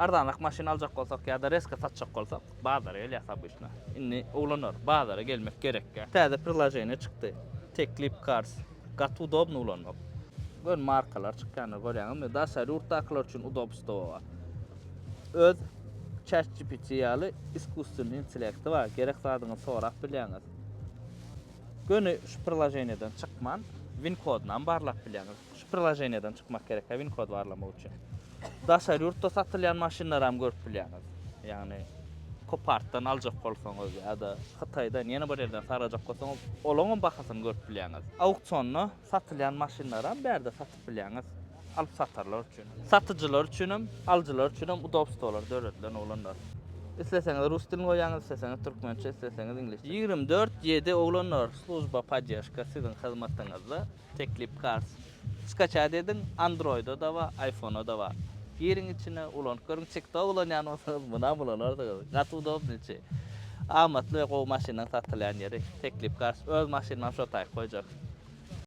Ardanak maşina aljak bolsak ýa-da reska satjak bolsak, bazara ýasap işine. Inni oglanlar bazara gelmek gerekkä. Täze priложение çykdy. Teklip Cars. Gat udobny ulanmak. Gön markalar çykýany görýäňmi? Daşary urtaklar üçin udobstow bar. Öz ChatGPT ýaly iskussyny intellekti bar. Gerek zadyňy sorap bilýäňiz. Göni şu priложениеден çykman, WinCode'dan barlap bilýäňiz. Şu priложениеден çykmak gerek, WinCode barlamak üçin. Daşary ýurtda satylýan maşinlar hem görüp bilýäňiz. Ýagny Copart'tan aljak bolsaňyz ýa-da Hytaýdan ýene bir ýerden sarajak bolsaňyz, olaňyň bahasyny görüp bilýäňiz. Auksionda satylýan maşinlar hem berde satyp bilýäňiz. Alyp satarlar üçin. Satyjylar üçin hem, aljylar üçin hem udobstowlar döwletinden oglanlar. İsteseňiz rus dilini goýaňyz, isteseňiz türkmençe, isteseňiz inglesçe. 24/7 oglanlar slujba podдержка siziň hyzmatyňyzda Teklip Cars. Skачать edin, Android'da da var, iPhone'da da var. Yerin içine ulan, görün çekta ulan yani buna bulanlar da gat udobnyçe. Amatly o maşyna satylýan ýeri Teklip Cars öz maşynam şo taýyp goýjak.